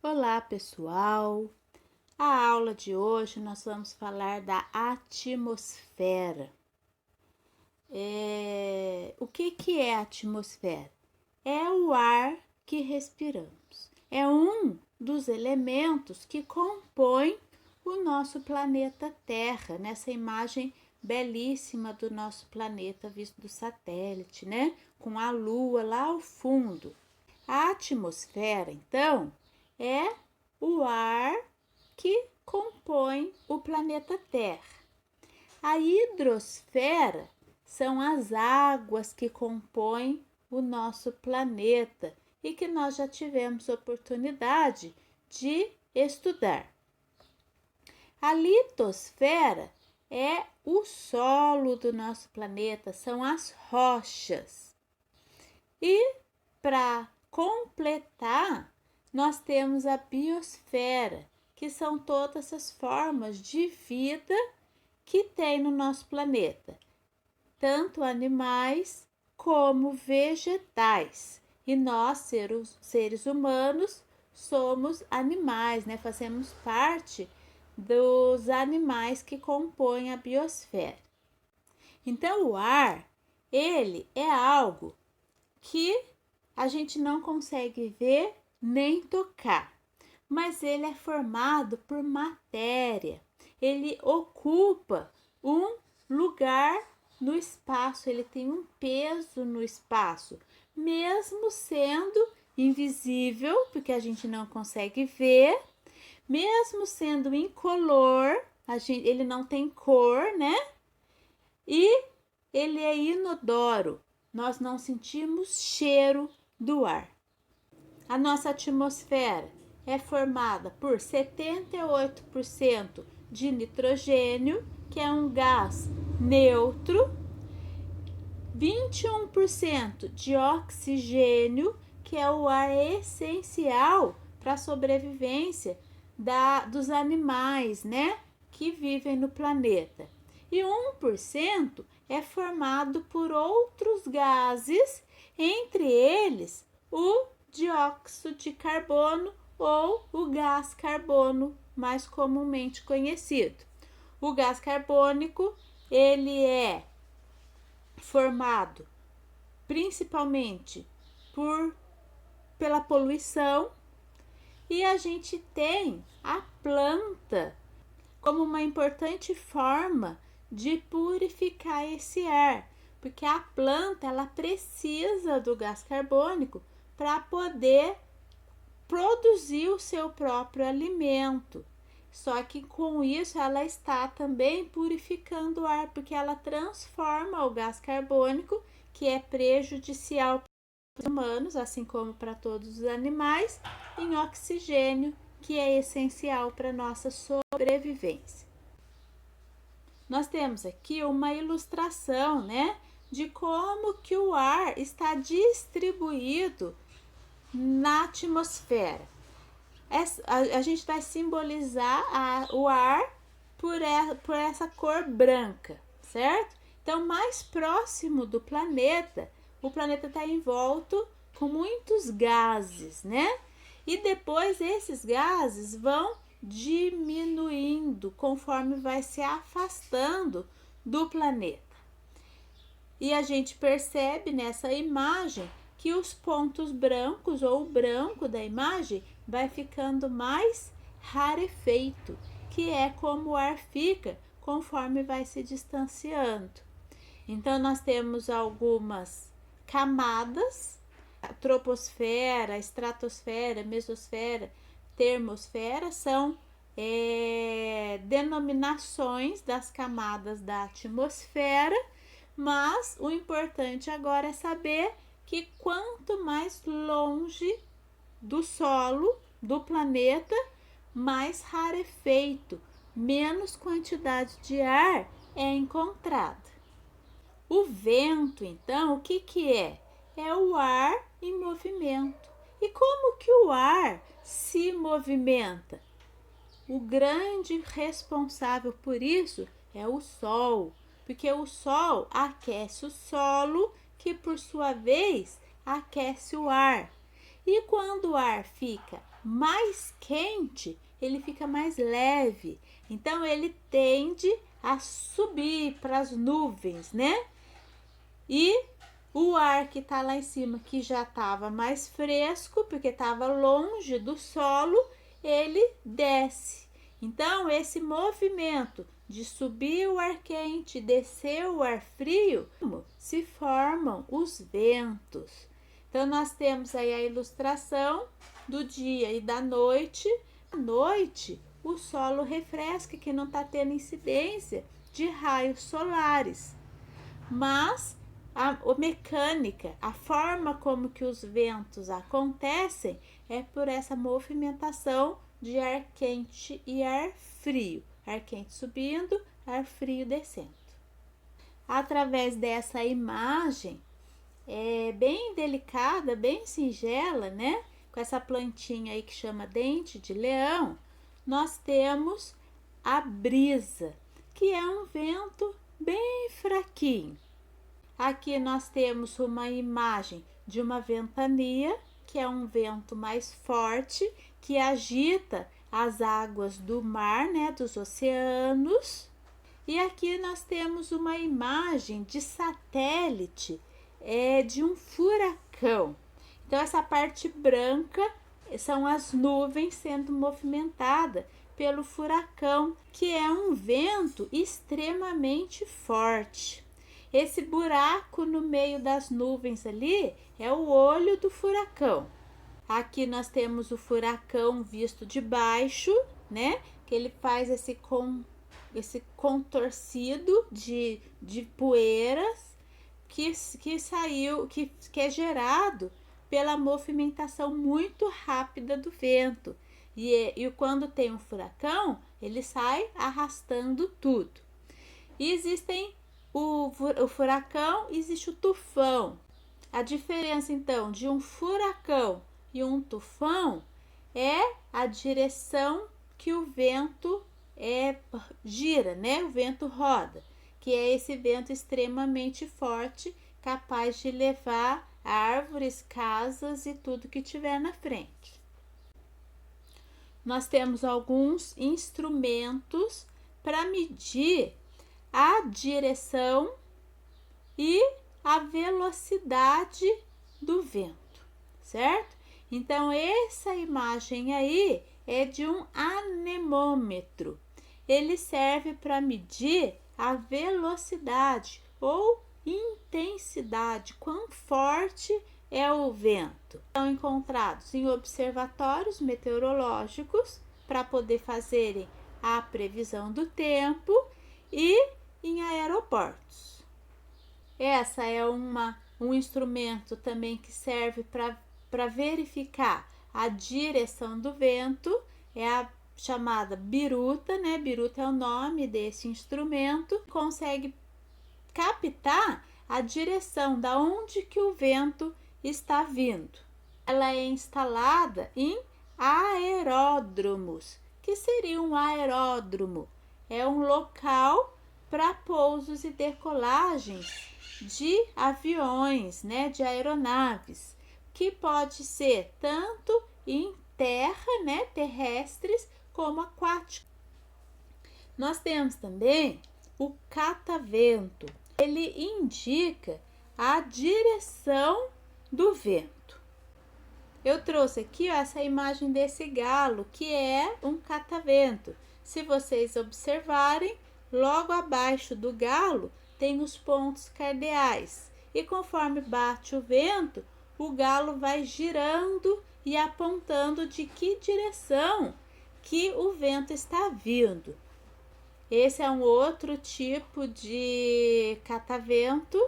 Olá, pessoal! A aula de hoje nós vamos falar da atmosfera. O que é a atmosfera? É o ar que respiramos. É um dos elementos que compõem o nosso planeta Terra, nessa imagem belíssima do nosso planeta visto do satélite, né? Com a Lua lá ao fundo. A atmosfera, então, é o ar que compõe o planeta Terra. A hidrosfera são as águas que compõem o nosso planeta e que nós já tivemos oportunidade de estudar. A litosfera é o solo do nosso planeta, são as rochas. E para completar, nós temos a biosfera, que são todas as formas de vida que tem no nosso planeta, tanto animais como vegetais. E nós, seres humanos, somos animais, né? Fazemos parte dos animais que compõem a biosfera. Então, o ar, ele é algo que a gente não consegue ver nem tocar, mas ele é formado por matéria. Ele ocupa um lugar no espaço, ele tem um peso no espaço, mesmo sendo invisível, porque a gente não consegue ver, mesmo sendo incolor, ele não tem cor, né? E ele é inodoro, nós não sentimos cheiro do ar. A nossa atmosfera é formada por 78% de nitrogênio, que é um gás neutro, 21% de oxigênio, que é o ar essencial para a sobrevivência dos animais, né, que vivem no planeta. E 1% é formado por outros gases, entre eles o dióxido de carbono ou o gás carbono, mais comumente conhecido. O gás carbônico, ele é formado principalmente pela poluição, e a gente tem a planta como uma importante forma de purificar esse ar, porque a planta ela precisa do gás carbônico para poder produzir o seu próprio alimento. Só que com isso ela está também purificando o ar, porque ela transforma o gás carbônico, que é prejudicial para os humanos, assim como para todos os animais, em oxigênio, que é essencial para a nossa sobrevivência. Nós temos aqui uma ilustração, né, de como que o ar está distribuído na atmosfera. A gente vai simbolizar o ar por essa cor branca, certo? Então, mais próximo do planeta, o planeta está envolto com muitos gases, né? E depois esses gases vão diminuindo conforme vai se afastando do planeta. E a gente percebe nessa imagem que os pontos brancos ou o branco da imagem vai ficando mais rarefeito, que é como o ar fica conforme vai se distanciando. Então nós temos algumas camadas: a troposfera, estratosfera, mesosfera, termosfera, são denominações das camadas da atmosfera, mas o importante agora é saber que quanto mais longe do solo do planeta, mais rarefeito, menos quantidade de ar é encontrada. O vento, então, o que é? É o ar em movimento. E como que o ar se movimenta? O grande responsável por isso é o Sol, porque o Sol aquece o solo, que por sua vez aquece o ar. E quando o ar fica mais quente, ele fica mais leve. Então ele tende a subir para as nuvens, né? E o ar que está lá em cima, que já estava mais fresco, porque estava longe do solo, ele desce. Então, esse movimento de subir o ar quente e descer o ar frio, se formam os ventos. Então, nós temos aí a ilustração do dia e da noite. À noite, o solo refresca, que não está tendo incidência de raios solares. Mas a mecânica, a forma como que os ventos acontecem é por essa movimentação de ar quente e ar frio. Ar quente subindo, ar frio descendo. Através dessa imagem, bem delicada, bem singela, né? Com essa plantinha aí que chama dente de leão, nós temos a brisa, que é um vento bem fraquinho. Aqui nós temos uma imagem de uma ventania, que é um vento mais forte, que agita as águas do mar, né, dos oceanos. E aqui nós temos uma imagem de satélite, de um furacão. Então, essa parte branca são as nuvens sendo movimentadas pelo furacão, que é um vento extremamente forte. Esse buraco no meio das nuvens ali é o olho do furacão. Aqui nós temos o furacão visto de baixo, né? Que ele faz esse contorcido de poeiras que é gerado pela movimentação muito rápida do vento. E quando tem um furacão, ele sai arrastando tudo. E existem o furacão, existe o tufão. A diferença então de um furacão e um tufão é a direção que o vento gira, né? O vento roda, que é esse vento extremamente forte, capaz de levar árvores, casas e tudo que tiver na frente. Nós temos alguns instrumentos para medir a direção e a velocidade do vento, certo? Então, essa imagem aí é de um anemômetro. Ele serve para medir a velocidade ou intensidade, quão forte é o vento. São encontrados em observatórios meteorológicos para poder fazerem a previsão do tempo e em aeroportos. Essa é um instrumento também que serve para verificar a direção do vento, é a chamada biruta, né? Biruta é o nome desse instrumento, consegue captar a direção da onde que o vento está vindo. Ela é instalada em aeródromos. Que seria um aeródromo? É um local para pousos e decolagens de aviões, né, de aeronaves, que pode ser tanto em terra, né, terrestres, como aquáticos. Nós temos também o catavento. Ele indica a direção do vento. Eu trouxe aqui essa imagem desse galo, que é um catavento. Se vocês observarem, logo abaixo do galo tem os pontos cardeais. E conforme bate o vento, o galo vai girando e apontando de que direção que o vento está vindo. Esse é um outro tipo de catavento,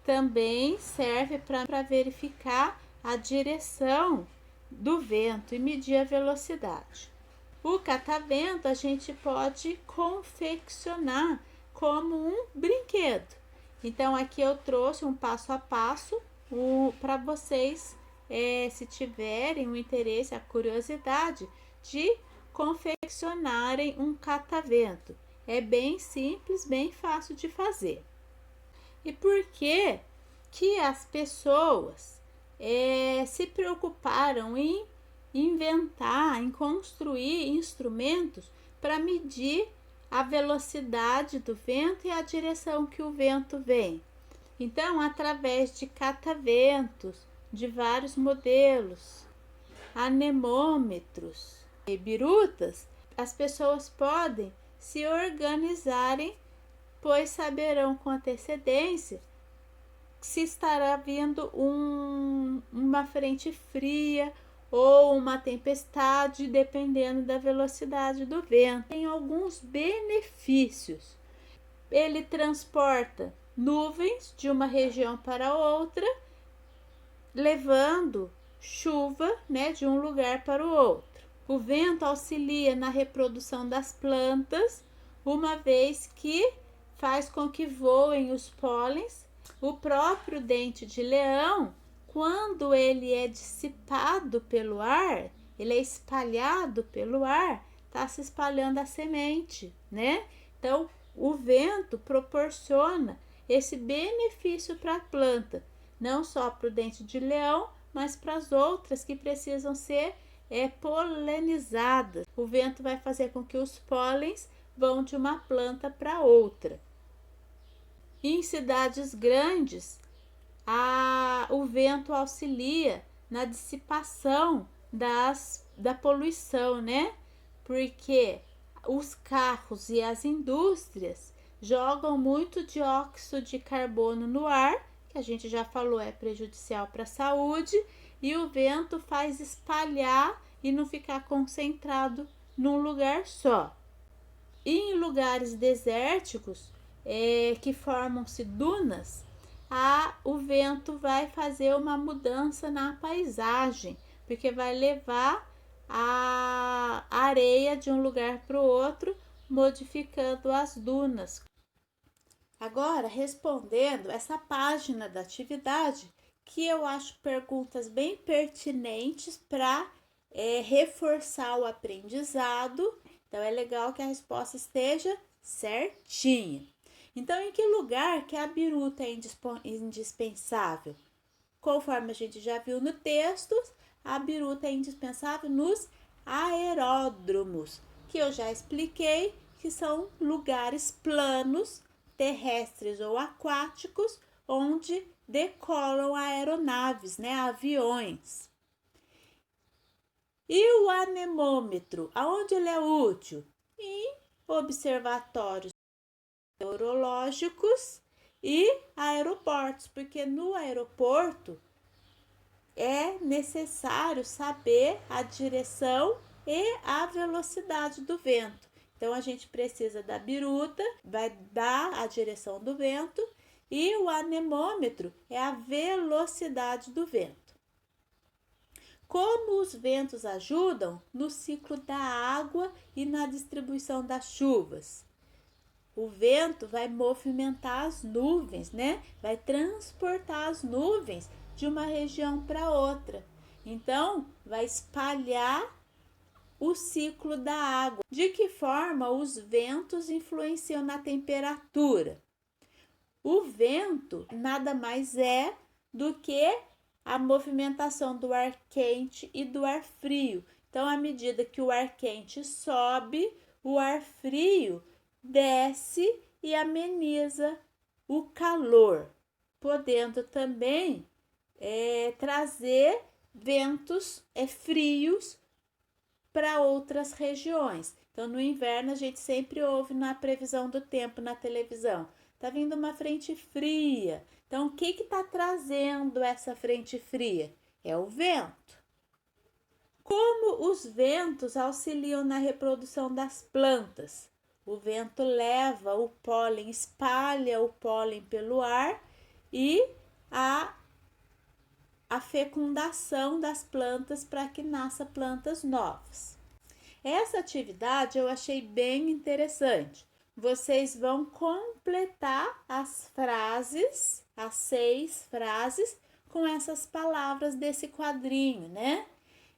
também serve para verificar a direção do vento e medir a velocidade. O catavento a gente pode confeccionar como um brinquedo. Então, aqui eu trouxe um passo a passo para vocês, se tiverem o interesse, a curiosidade de confeccionarem um catavento. É bem simples, bem fácil de fazer. E por que as pessoas se preocuparam em inventar, em construir instrumentos para medir a velocidade do vento e a direção que o vento vem. Então, através de cataventos de vários modelos, anemômetros e birutas, as pessoas podem se organizarem, pois saberão com antecedência se estará vindo uma frente fria ou uma tempestade, dependendo da velocidade do vento. Tem alguns benefícios. Ele transporta nuvens de uma região para outra, levando chuva, de um lugar para o outro. O vento auxilia na reprodução das plantas, uma vez que faz com que voem os pólens. O próprio dente de leão, quando ele é dissipado pelo ar, ele é espalhado pelo ar, está se espalhando a semente, Então, o vento proporciona esse benefício para a planta, não só para o dente de leão, mas para as outras que precisam ser polinizadas. O vento vai fazer com que os pólens vão de uma planta para outra. Em cidades grandes, o vento auxilia na dissipação da poluição, Porque os carros e as indústrias jogam muito dióxido de carbono no ar, que a gente já falou é prejudicial para a saúde, e o vento faz espalhar e não ficar concentrado num lugar só. E em lugares desérticos, que formam-se dunas, o vento vai fazer uma mudança na paisagem, porque vai levar a areia de um lugar para o outro, modificando as dunas. Agora, respondendo essa página da atividade, que eu acho perguntas bem pertinentes para reforçar o aprendizado. Então, é legal que a resposta esteja certinha. Então, em que lugar que a biruta é indispensável? Conforme a gente já viu no texto, a biruta é indispensável nos aeródromos, que eu já expliquei que são lugares planos, terrestres ou aquáticos, onde decolam aeronaves, aviões. E o anemômetro, aonde ele é útil? Em observatórios meteorológicos e aeroportos, porque no aeroporto é necessário saber a direção e a velocidade do vento. Então, a gente precisa da biruta, vai dar a direção do vento, e o anemômetro é a velocidade do vento. Como os ventos ajudam no ciclo da água e na distribuição das chuvas? O vento vai movimentar as nuvens, Vai transportar as nuvens de uma região para outra. Então, vai espalhar o ciclo da água. De que forma os ventos influenciam na temperatura? O vento nada mais é do que a movimentação do ar quente e do ar frio. Então, à medida que o ar quente sobe, o ar frio desce e ameniza o calor, podendo também trazer ventos frios para outras regiões. Então, no inverno, a gente sempre ouve na previsão do tempo na televisão: tá vindo uma frente fria. Então, o que está trazendo essa frente fria? É o vento. Como os ventos auxiliam na reprodução das plantas? O vento leva o pólen, espalha o pólen pelo ar e a fecundação das plantas para que nasçam plantas novas. Essa atividade eu achei bem interessante. Vocês vão completar as frases, as 6 frases, com essas palavras desse quadrinho,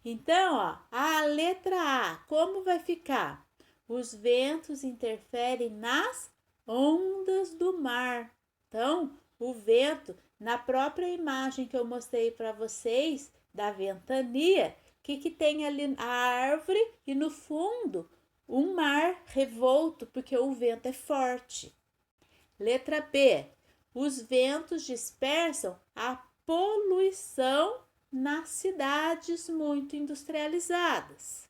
Então, a letra A, como vai ficar? Os ventos interferem nas ondas do mar. Então, o vento, Na própria imagem que eu mostrei para vocês da ventania, o que tem ali? A árvore e no fundo um mar revolto, porque o vento é forte. Letra B. Os ventos dispersam a poluição nas cidades muito industrializadas.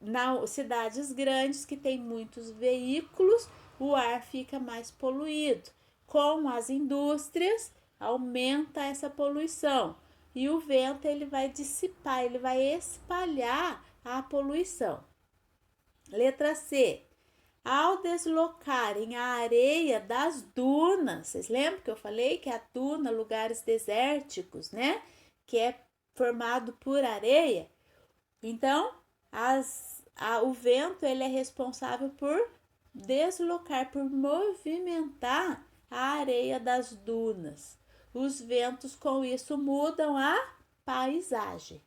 Nas cidades grandes que tem muitos veículos, o ar fica mais poluído. Com as indústrias, aumenta essa poluição. E o vento ele vai dissipar, ele vai espalhar a poluição. Letra C. Ao deslocarem a areia das dunas, vocês lembram que eu falei que a duna, lugares desérticos, né? Que é formado por areia. Então, o vento ele é responsável por deslocar, por movimentar a areia das dunas. Os ventos com isso mudam a paisagem.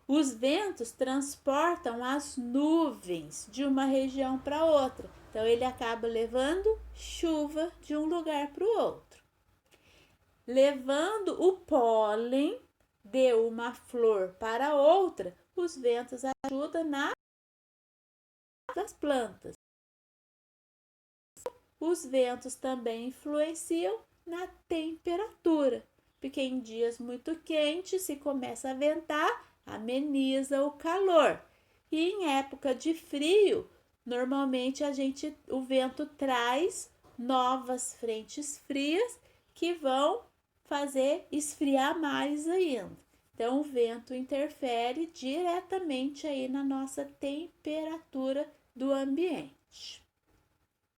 Os ventos transportam as nuvens de uma região para outra. Então, ele acaba levando chuva de um lugar para o outro. Levando o pólen de uma flor para outra, os ventos ajudam nas plantas. Os ventos também influenciam na temperatura, porque em dias muito quentes, se começa a ventar, ameniza o calor. E em época de frio, normalmente o vento traz novas frentes frias que vão fazer esfriar mais ainda. Então, o vento interfere diretamente aí na nossa temperatura do ambiente.